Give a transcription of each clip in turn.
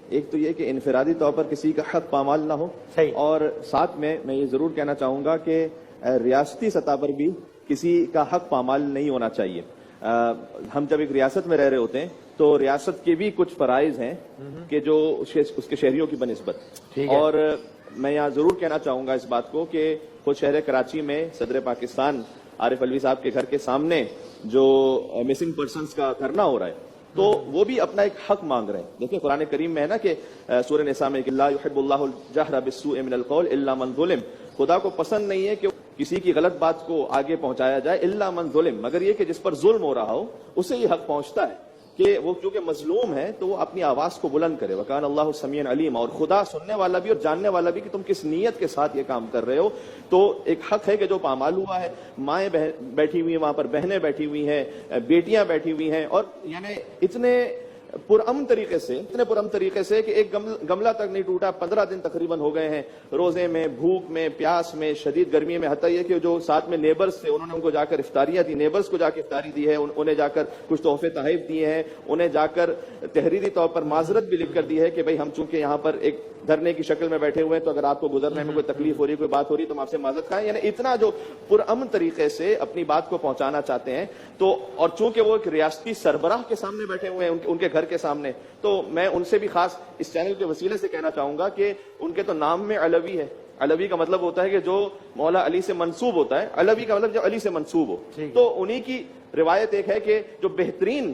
ایک تو یہ کہ انفرادی طور پر کسی کا حق پامال نہ ہو، اور ساتھ میں یہ ضرور کہنا چاہوں گا کہ ریاستی سطح پر بھی کسی کا حق پامال نہیں ہونا چاہیے۔ ہم جب ایک ریاست میں رہ رہے ہوتے ہیں تو ریاست کے بھی کچھ فرائض ہیں کہ جو اس کے شہریوں کی بنسبت، اور میں یہاں ضرور کہنا چاہوں گا اس بات کو کہ خود شہر کراچی میں صدر پاکستان عارف علوی صاحب کے گھر کے سامنے جو مسنگ پرسنز کا دھرنا ہو رہا ہے تو وہ بھی اپنا ایک حق مانگ رہے ہیں۔ دیکھیں قرآن کریم میں ہے نا کہ سورہ نساء میں کہ لا یحب اللہ الجہر بالسوء من القول الا من ظلم، خدا کو پسند نہیں ہے کہ کسی کی غلط بات کو آگے پہنچایا جائے الا من ظلم، مگر یہ کہ جس پر ظلم ہو رہا ہو اسے یہ حق پہنچتا ہے کہ وہ چونکہ مظلوم ہے تو وہ اپنی آواز کو بلند کرے۔ وکان اللہ سمیعا علیما، اور خدا سننے والا بھی اور جاننے والا بھی کہ تم کس نیت کے ساتھ یہ کام کر رہے ہو۔ تو ایک حق ہے کہ جو پامال ہوا ہے، مائیں بیٹھی ہوئی ہیں وہاں پر، بہنیں بیٹھی ہوئی ہیں، بیٹیاں بیٹھی ہوئی ہیں، اور یعنی اتنے پرامن طریقے سے کہ ایک گملہ تک نہیں ٹوٹا۔ 15 دن تقریباً ہو گئے ہیں روزے میں، بھوک میں، پیاس میں، شدید گرمی میں، حتیٰ یہ کہ جو ساتھ میں نیبرز تھے انہوں نے ان کو جا کر افطاریاں دی، نیبرز کو جا کے افطاری دی ہے، انہیں جا کر کچھ تحفے تحائف دیے ہیں، انہیں جا کر تحریری طور پر معذرت بھی لکھ کر دی ہے کہ بھئی ہم چونکہ یہاں پر ایک دھرنے کی شکل میں بیٹھے ہوئے ہیں تو اگر آپ کو گزرنے میں کوئی تکلیف ہو رہی ہے، کوئی بات ہو رہی ہے تو ہم آپ سے معذرت خواہیں۔ یعنی اتنا جو پرامن طریقے سے اپنی بات کو پہنچانا چاہتے ہیں، تو اور چونکہ وہ ایک ریاستی سربراہ کے سامنے بیٹھے ہوئے ہیں، ان کے گھر کے سامنے، تو میں ان سے بھی خاص اس چینل کے وسیلے سے کہنا چاہوں گا کہ ان کے تو نام میں علوی ہے۔ علوی کا مطلب ہوتا ہے کہ جو مولا علی سے منسوب ہوتا ہے، علوی کا مطلب جو علی سے منسوب ہو۔ تو انہی کی روایت ایک ہے کہ جو بہترین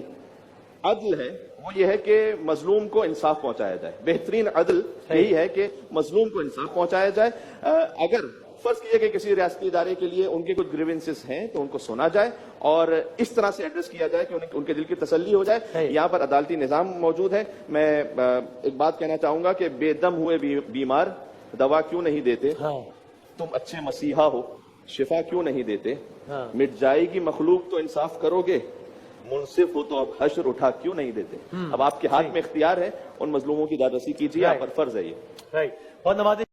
عدل ہے وہ یہ ہے کہ مظلوم کو انصاف پہنچایا جائے۔ بہترین عدل یہی ہے کہ مظلوم کو انصاف پہنچایا جائے۔ اگر فرض کیجئے کہ کسی ریاستی ادارے کے لیے ان کے کچھ گریونسز ہیں تو ان کو سنا جائے اور اس طرح سے ایڈریس کیا جائے کہ ان کے دل کی تسلی ہو جائے۔ یہاں پر عدالتی نظام موجود ہے۔ میں ایک بات کہنا چاہوں گا کہ بے دم ہوئے بیمار دوا کیوں نہیں دیتے، تم اچھے مسیحا ہو شفا کیوں نہیں دیتے، مٹ جائے گی مخلوق تو انصاف کرو گے، منصف ہو تو اب حشر اٹھا کیوں نہیں دیتے۔ اب آپ کے ہاتھ میں اختیار ہے، ان مظلوموں کی دادرسی کیجیے، آپ پر فرض ہے یہ۔ بہت نمازی